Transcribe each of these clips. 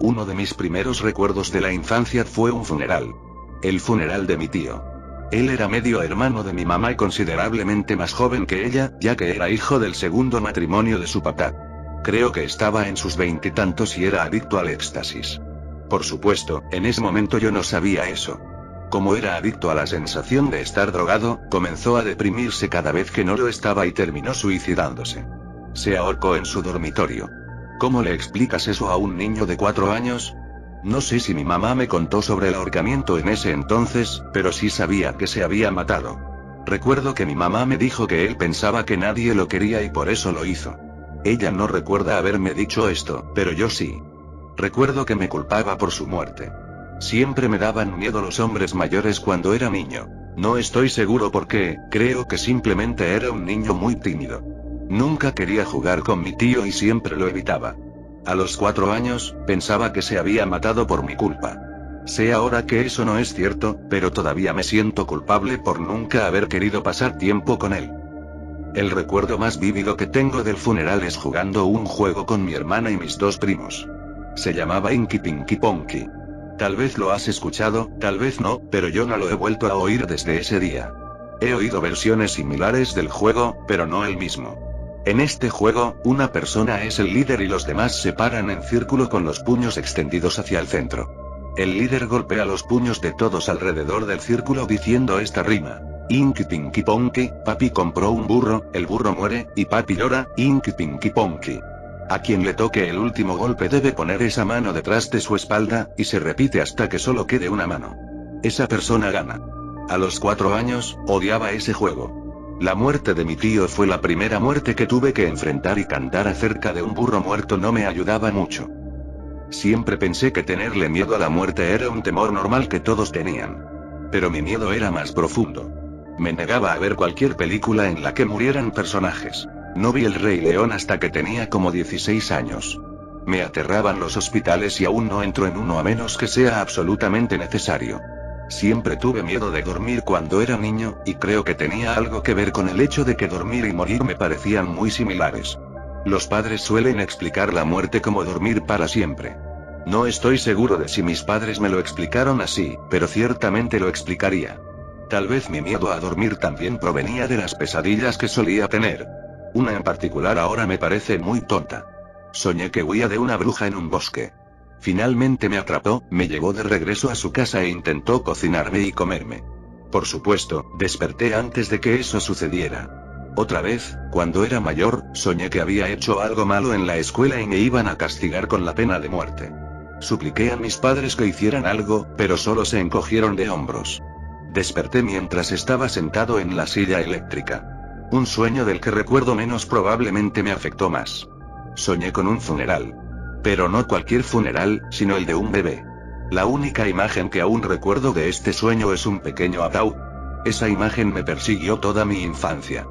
Uno de mis primeros recuerdos de la infancia fue un funeral. El funeral de mi tío. Él era medio hermano de mi mamá y considerablemente más joven que ella, ya que era hijo del segundo matrimonio de su papá. Creo que estaba en sus veintitantos y era adicto al éxtasis. Por supuesto, en ese momento yo no sabía eso. Como era adicto a la sensación de estar drogado, comenzó a deprimirse cada vez que no lo estaba y terminó suicidándose. Se ahorcó en su dormitorio. ¿Cómo le explicas eso a un niño de 4 años? No sé si mi mamá me contó sobre el ahorcamiento en ese entonces, pero sí sabía que se había matado. Recuerdo que mi mamá me dijo que él pensaba que nadie lo quería y por eso lo hizo. Ella no recuerda haberme dicho esto, pero yo sí. Recuerdo que me culpaba por su muerte. Siempre me daban miedo los hombres mayores cuando era niño. No estoy seguro por qué, creo que simplemente era un niño muy tímido. Nunca quería jugar con mi tío y siempre lo evitaba. A los 4 años, pensaba que se había matado por mi culpa. Sé ahora que eso no es cierto, pero todavía me siento culpable por nunca haber querido pasar tiempo con él. El recuerdo más vívido que tengo del funeral es jugando un juego con mi hermana y mis 2 primos. Se llamaba Inky Pinky Ponky. Tal vez lo has escuchado, tal vez no, pero yo no lo he vuelto a oír desde ese día. He oído versiones similares del juego, pero no el mismo. En este juego, una persona es el líder y los demás se paran en círculo con los puños extendidos hacia el centro. El líder golpea los puños de todos alrededor del círculo diciendo esta rima. Inky Pinky Ponky, papi compró un burro, el burro muere, y papi llora, Inky Pinky Ponky. A quien le toque el último golpe debe poner esa mano detrás de su espalda, y se repite hasta que solo quede una mano. Esa persona gana. A los 4 años, odiaba ese juego. La muerte de mi tío fue la primera muerte que tuve que enfrentar y cantar acerca de un burro muerto no me ayudaba mucho. Siempre pensé que tenerle miedo a la muerte era un temor normal que todos tenían. Pero mi miedo era más profundo. Me negaba a ver cualquier película en la que murieran personajes. No vi El Rey León hasta que tenía como 16 años. Me aterraban los hospitales y aún no entro en uno a menos que sea absolutamente necesario. Siempre tuve miedo de dormir cuando era niño, y creo que tenía algo que ver con el hecho de que dormir y morir me parecían muy similares. Los padres suelen explicar la muerte como dormir para siempre. No estoy seguro de si mis padres me lo explicaron así, pero ciertamente lo explicaría. Tal vez mi miedo a dormir también provenía de las pesadillas que solía tener. Una en particular ahora me parece muy tonta. Soñé que huía de una bruja en un bosque. Finalmente me atrapó, me llevó de regreso a su casa e intentó cocinarme y comerme. Por supuesto, desperté antes de que eso sucediera. Otra vez, cuando era mayor, soñé que había hecho algo malo en la escuela y me iban a castigar con la pena de muerte. Supliqué a mis padres que hicieran algo, pero solo se encogieron de hombros. Desperté mientras estaba sentado en la silla eléctrica. Un sueño del que recuerdo menos probablemente me afectó más. Soñé con un funeral. Pero no cualquier funeral, sino el de un bebé. La única imagen que aún recuerdo de este sueño es un pequeño ataúd. Esa imagen me persiguió toda mi infancia.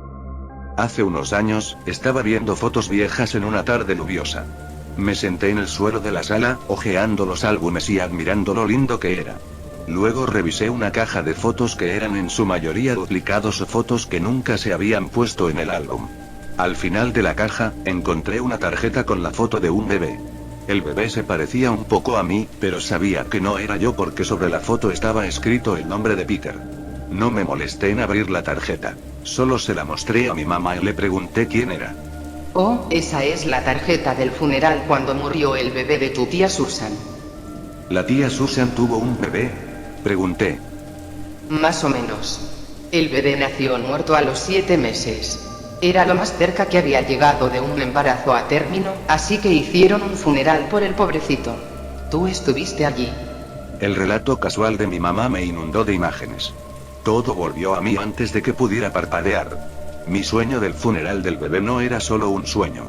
Hace unos años, estaba viendo fotos viejas en una tarde lluviosa. Me senté en el suelo de la sala, hojeando los álbumes y admirando lo lindo que era. Luego revisé una caja de fotos que eran en su mayoría duplicados o fotos que nunca se habían puesto en el álbum. Al final de la caja, encontré una tarjeta con la foto de un bebé. El bebé se parecía un poco a mí, pero sabía que no era yo porque sobre la foto estaba escrito el nombre de Peter. No me molesté en abrir la tarjeta. Solo se la mostré a mi mamá y le pregunté quién era. Oh, esa es la tarjeta del funeral cuando murió el bebé de tu tía Susan. ¿La tía Susan tuvo un bebé? Pregunté. Más o menos. El bebé nació muerto a los 7 meses. Era lo más cerca que había llegado de un embarazo a término, así que hicieron un funeral por el pobrecito. ¿Tú estuviste allí? El relato casual de mi mamá me inundó de imágenes. Todo volvió a mí antes de que pudiera parpadear. Mi sueño del funeral del bebé no era solo un sueño.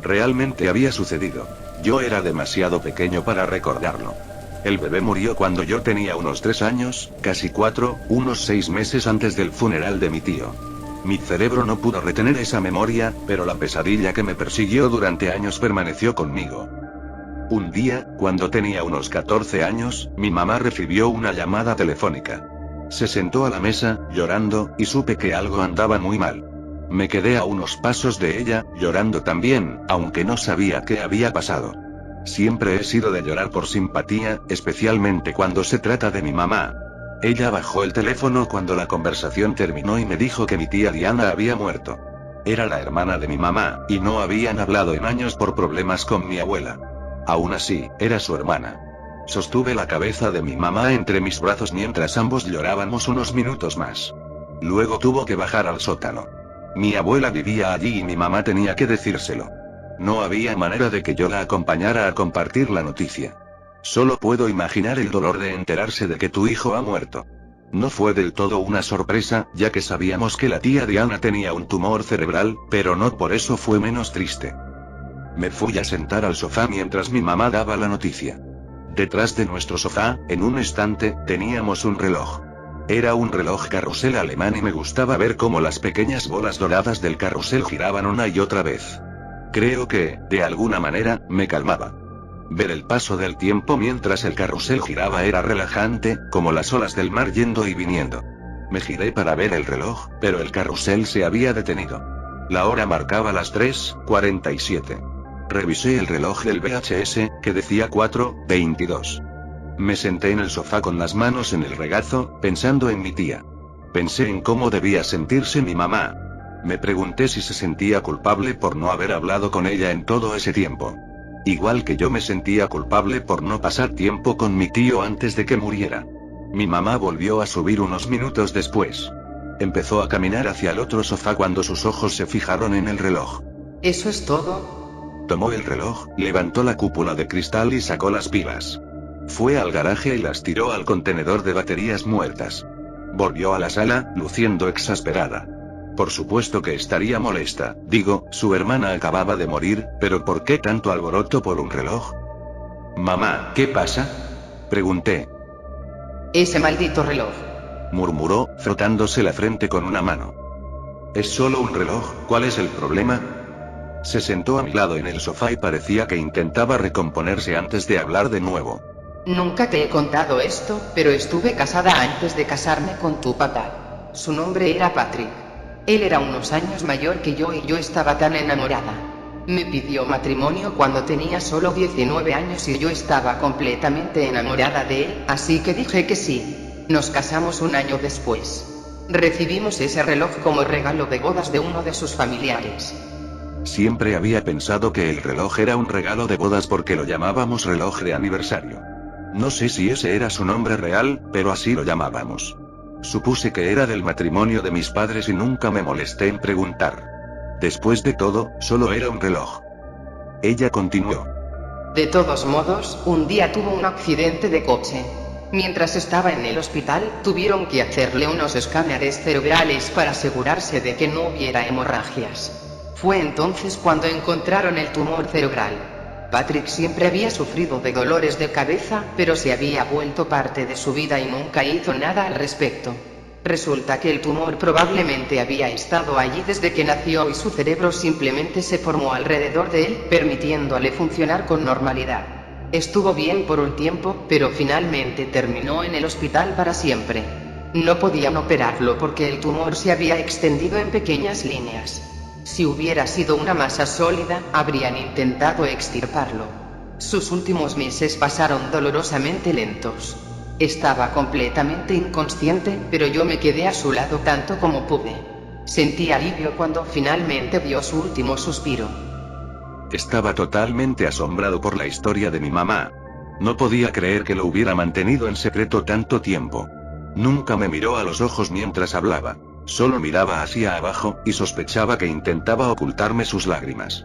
Realmente había sucedido. Yo era demasiado pequeño para recordarlo. El bebé murió cuando yo tenía unos 3 años, casi 4, unos 6 meses antes del funeral de mi tío. Mi cerebro no pudo retener esa memoria, pero la pesadilla que me persiguió durante años permaneció conmigo. Un día, cuando tenía unos 14 años, mi mamá recibió una llamada telefónica. Se sentó a la mesa, llorando, y supe que algo andaba muy mal. Me quedé a unos pasos de ella, llorando también, aunque no sabía qué había pasado. Siempre he sido de llorar por simpatía, especialmente cuando se trata de mi mamá. Ella bajó el teléfono cuando la conversación terminó y me dijo que mi tía Diana había muerto. Era la hermana de mi mamá, y no habían hablado en años por problemas con mi abuela. Aún así, era su hermana. Sostuve la cabeza de mi mamá entre mis brazos mientras ambos llorábamos unos minutos más. Luego tuvo que bajar al sótano. Mi abuela vivía allí y mi mamá tenía que decírselo. No había manera de que yo la acompañara a compartir la noticia. Solo puedo imaginar el dolor de enterarse de que tu hijo ha muerto. No fue del todo una sorpresa, ya que sabíamos que la tía Diana tenía un tumor cerebral, pero no por eso fue menos triste. Me fui a sentar al sofá mientras mi mamá daba la noticia. Detrás de nuestro sofá, en un estante, teníamos un reloj. Era un reloj carrusel alemán y me gustaba ver cómo las pequeñas bolas doradas del carrusel giraban una y otra vez. Creo que, de alguna manera, me calmaba. Ver el paso del tiempo mientras el carrusel giraba era relajante, como las olas del mar yendo y viniendo. Me giré para ver el reloj, pero el carrusel se había detenido. La hora marcaba las 3:47. Revisé el reloj del VHS, que decía 4:22. Me senté en el sofá con las manos en el regazo, pensando en mi tía. Pensé en cómo debía sentirse mi mamá. Me pregunté si se sentía culpable por no haber hablado con ella en todo ese tiempo. Igual que yo me sentía culpable por no pasar tiempo con mi tío antes de que muriera. Mi mamá volvió a subir unos minutos después. Empezó a caminar hacia el otro sofá cuando sus ojos se fijaron en el reloj. ¿Eso es todo? Tomó el reloj, levantó la cúpula de cristal y sacó las pilas. Fue al garaje y las tiró al contenedor de baterías muertas. Volvió a la sala, luciendo exasperada. Por supuesto que estaría molesta, digo, su hermana acababa de morir, pero ¿por qué tanto alboroto por un reloj? Mamá, ¿qué pasa? Pregunté. Ese maldito reloj. Murmuró, frotándose la frente con una mano. Es solo un reloj, ¿cuál es el problema? Se sentó a mi lado en el sofá y parecía que intentaba recomponerse antes de hablar de nuevo. Nunca te he contado esto, pero estuve casada antes de casarme con tu papá. Su nombre era Patrick. Él era unos años mayor que yo y yo estaba tan enamorada. Me pidió matrimonio cuando tenía solo 19 años y yo estaba completamente enamorada de él, así que dije que sí. Nos casamos un año después. Recibimos ese reloj como regalo de bodas de uno de sus familiares. Siempre había pensado que el reloj era un regalo de bodas porque lo llamábamos reloj de aniversario. No sé si ese era su nombre real, pero así lo llamábamos. Supuse que era del matrimonio de mis padres y nunca me molesté en preguntar. Después de todo, solo era un reloj. Ella continuó. De todos modos, un día tuvo un accidente de coche. Mientras estaba en el hospital, tuvieron que hacerle unos escáneres cerebrales para asegurarse de que no hubiera hemorragias. Fue entonces cuando encontraron el tumor cerebral. Patrick siempre había sufrido de dolores de cabeza, pero se había vuelto parte de su vida y nunca hizo nada al respecto. Resulta que el tumor probablemente había estado allí desde que nació y su cerebro simplemente se formó alrededor de él, permitiéndole funcionar con normalidad. Estuvo bien por un tiempo, pero finalmente terminó en el hospital para siempre. No podían operarlo porque el tumor se había extendido en pequeñas líneas. Si hubiera sido una masa sólida, habrían intentado extirparlo. Sus últimos meses pasaron dolorosamente lentos. Estaba completamente inconsciente, pero yo me quedé a su lado tanto como pude. Sentí alivio cuando finalmente dio su último suspiro. Estaba totalmente asombrado por la historia de mi mamá. No podía creer que lo hubiera mantenido en secreto tanto tiempo. Nunca me miró a los ojos mientras hablaba. Solo miraba hacia abajo, y sospechaba que intentaba ocultarme sus lágrimas.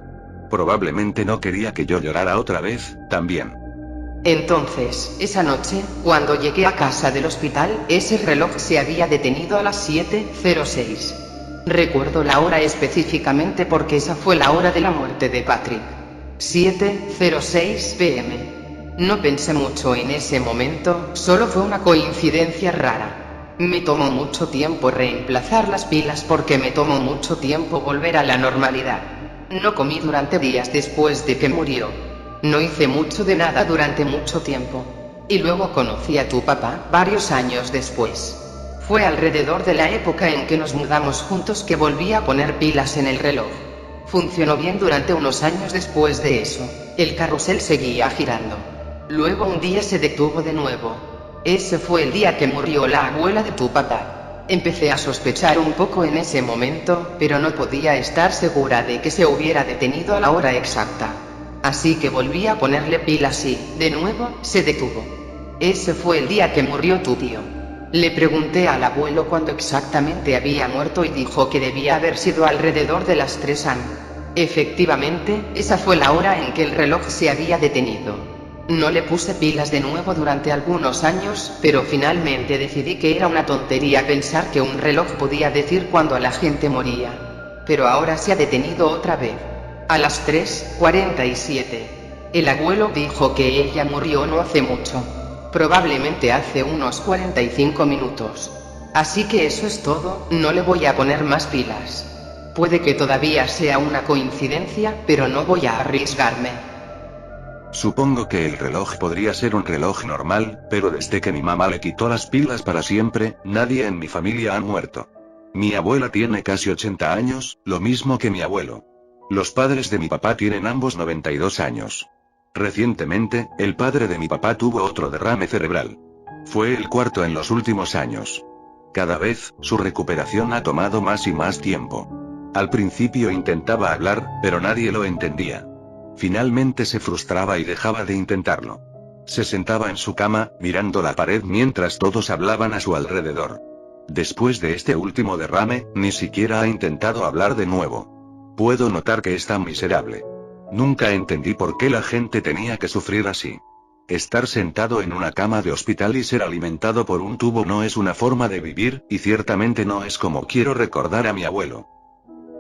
Probablemente no quería que yo llorara otra vez, también. Entonces, esa noche, cuando llegué a casa del hospital, ese reloj se había detenido a las 7:06. Recuerdo la hora específicamente porque esa fue la hora de la muerte de Patrick. 7:06 p.m. No pensé mucho en ese momento, solo fue una coincidencia rara. Me tomó mucho tiempo reemplazar las pilas porque me tomó mucho tiempo volver a la normalidad. No comí durante días después de que murió. No hice mucho de nada durante mucho tiempo. Y luego conocí a tu papá, varios años después. Fue alrededor de la época en que nos mudamos juntos que volví a poner pilas en el reloj. Funcionó bien durante unos años. Después de eso, el carrusel seguía girando. Luego un día se detuvo de nuevo. Ese fue el día que murió la abuela de tu papá. Empecé a sospechar un poco en ese momento, pero no podía estar segura de que se hubiera detenido a la hora exacta. Así que volví a ponerle pilas y, de nuevo, se detuvo. Ese fue el día que murió tu tío. Le pregunté al abuelo cuándo exactamente había muerto y dijo que debía haber sido alrededor de las 3 am. Efectivamente, esa fue la hora en que el reloj se había detenido. No le puse pilas de nuevo durante algunos años, pero finalmente decidí que era una tontería pensar que un reloj podía decir cuándo la gente moría. Pero ahora se ha detenido otra vez. A las 3:47. El abuelo dijo que ella murió no hace mucho. Probablemente hace unos 45 minutos. Así que eso es todo, no le voy a poner más pilas. Puede que todavía sea una coincidencia, pero no voy a arriesgarme. Supongo que el reloj podría ser un reloj normal, pero desde que mi mamá le quitó las pilas para siempre, nadie en mi familia ha muerto. Mi abuela tiene casi 80 años, lo mismo que mi abuelo. Los padres de mi papá tienen ambos 92 años. Recientemente, el padre de mi papá tuvo otro derrame cerebral. Fue el cuarto en los últimos años. Cada vez, su recuperación ha tomado más y más tiempo. Al principio intentaba hablar, pero nadie lo entendía. Finalmente se frustraba y dejaba de intentarlo. Se sentaba en su cama, mirando la pared mientras todos hablaban a su alrededor. Después de este último derrame, ni siquiera ha intentado hablar de nuevo. Puedo notar que está miserable. Nunca entendí por qué la gente tenía que sufrir así. Estar sentado en una cama de hospital y ser alimentado por un tubo no es una forma de vivir, y ciertamente no es como quiero recordar a mi abuelo.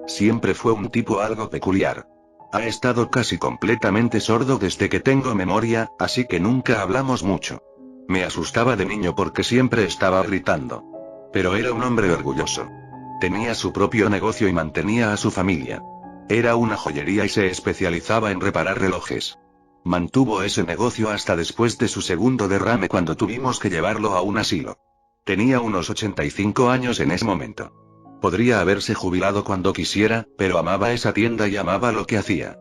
Siempre fue un tipo algo peculiar. Ha estado casi completamente sordo desde que tengo memoria, así que nunca hablamos mucho. Me asustaba de niño porque siempre estaba gritando. Pero era un hombre orgulloso. Tenía su propio negocio y mantenía a su familia. Era una joyería y se especializaba en reparar relojes. Mantuvo ese negocio hasta después de su segundo derrame cuando tuvimos que llevarlo a un asilo. Tenía unos 85 años en ese momento. Podría haberse jubilado cuando quisiera, pero amaba esa tienda y amaba lo que hacía.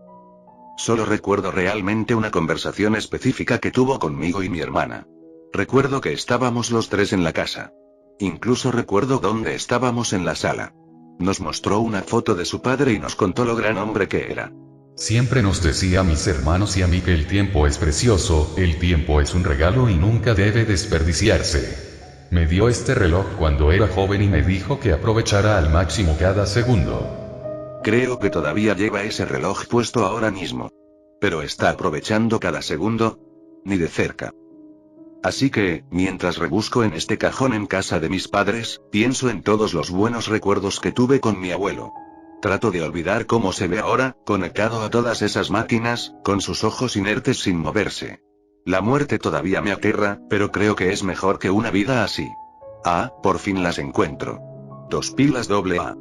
Solo recuerdo realmente una conversación específica que tuvo conmigo y mi hermana. Recuerdo que estábamos los tres en la casa. Incluso recuerdo dónde estábamos en la sala. Nos mostró una foto de su padre y nos contó lo gran hombre que era. Siempre nos decía a mis hermanos y a mí que el tiempo es precioso, el tiempo es un regalo y nunca debe desperdiciarse. Me dio este reloj cuando era joven y me dijo que aprovechara al máximo cada segundo. Creo que todavía lleva ese reloj puesto ahora mismo. Pero ¿está aprovechando cada segundo? Ni de cerca. Así que, mientras rebusco en este cajón en casa de mis padres, pienso en todos los buenos recuerdos que tuve con mi abuelo. Trato de olvidar cómo se ve ahora, conectado a todas esas máquinas, con sus ojos inertes sin moverse. La muerte todavía me aterra, pero creo que es mejor que una vida así. Ah, por fin las encuentro. 2 pilas AA.